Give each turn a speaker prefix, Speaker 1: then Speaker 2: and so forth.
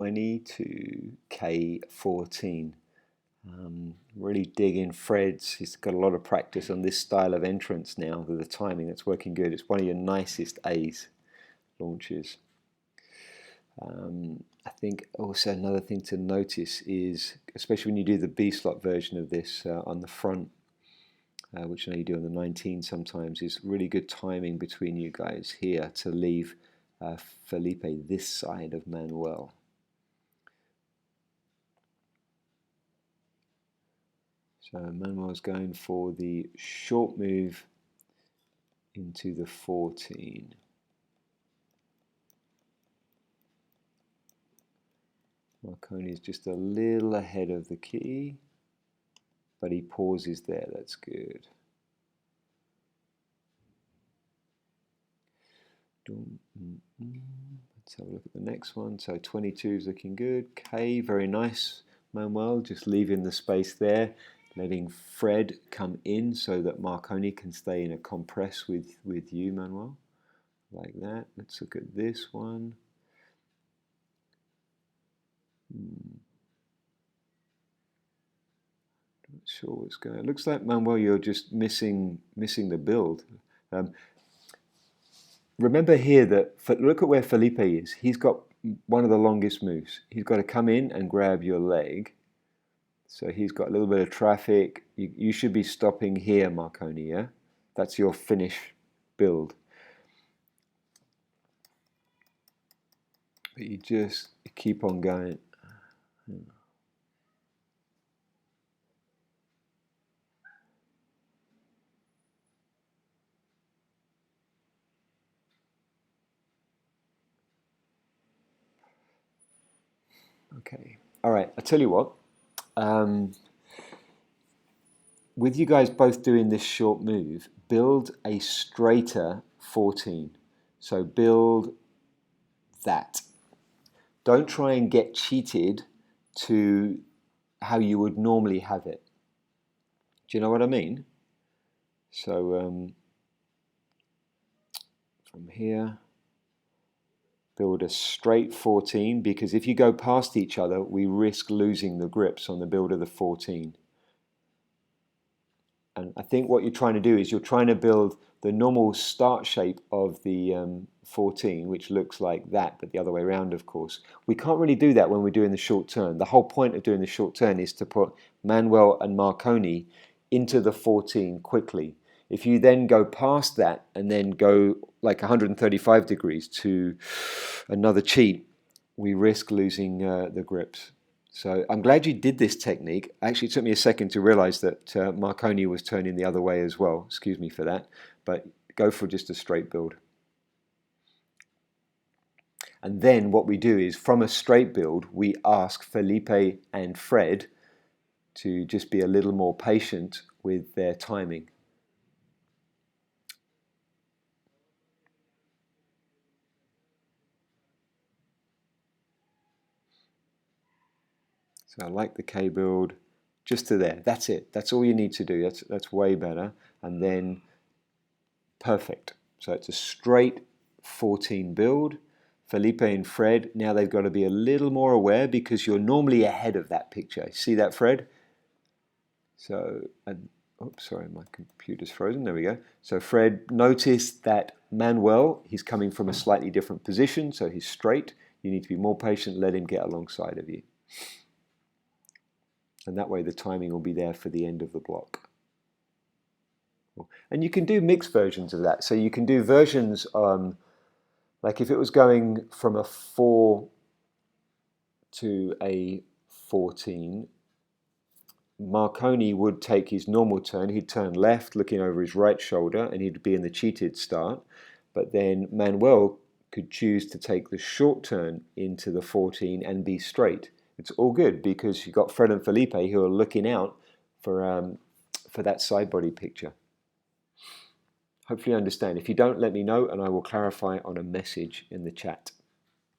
Speaker 1: 20 to K14. Really dig in Fred's. He's got a lot of practice on this style of entrance now with the timing. That's working good. It's one of your nicest A's launches. I think also another thing to notice is, especially when you do the B-slot version of this on the front, which I know you do on the 19 sometimes, is really good timing between you guys here to leave Felipe this side of Manuel. So Manuel's going for the short move into the 14. Marconi is just a little ahead of the key, but he pauses there. That's good. Let's have a look at the next one. So 22 is looking good. K, very nice, Manuel. Just leaving the space there, letting Fred come in so that Marconi can stay in a compress with you, Manuel. Like that. Let's look at this one. Not sure what's going on. It looks like, Manuel, you're just missing the build. Remember here that, look at where Felipe is. He's got one of the longest moves. He's got to come in and grab your leg. So he's got a little bit of traffic. You should be stopping here, Marconi, yeah? That's your finish build. But you just keep on going. Okay. All right. I'll tell you what. With you guys both doing this short move, build a straighter 14. So build that. Don't try and get cheated to how you would normally have it. Do you know what I mean? So from here, build a straight 14, because if you go past each other, we risk losing the grips on the build of the 14. And I think what you're trying to do is you're trying to build the normal start shape of the 14, which looks like that, but the other way around, of course. We can't really do that when we're doing the short turn. The whole point of doing the short turn is to put Manuel and Marconi into the 14 quickly. If you then go past that and then go like 135 degrees to another cheat, we risk losing the grips. So I'm glad you did this technique. Actually, it took me a second to realize that Marconi was turning the other way as well. Excuse me for that. But go for just a straight build. And then what we do is, from a straight build, we ask Felipe and Fred to just be a little more patient with their timing. So I like the K build just to there. That's it. That's all you need to do. That's way better. And then perfect. So it's a straight 14 build. Felipe and Fred, now they've got to be a little more aware because you're normally ahead of that picture. See that, Fred? So, oops, sorry, my computer's frozen. There we go. So Fred, notice that Manuel, he's coming from a slightly different position, so he's straight. You need to be more patient, let him get alongside of you. And that way the timing will be there for the end of the block. And you can do mixed versions of that. So you can do versions, like if it was going from a 4 to a 14, Marconi would take his normal turn. He'd turn left, looking over his right shoulder, and he'd be in the cheated start. But then Manuel could choose to take the short turn into the 14 and be straight. It's all good because you've got Fred and Felipe who are looking out for that side body picture. Hopefully you understand. If you don't, let me know and I will clarify on a message in the chat.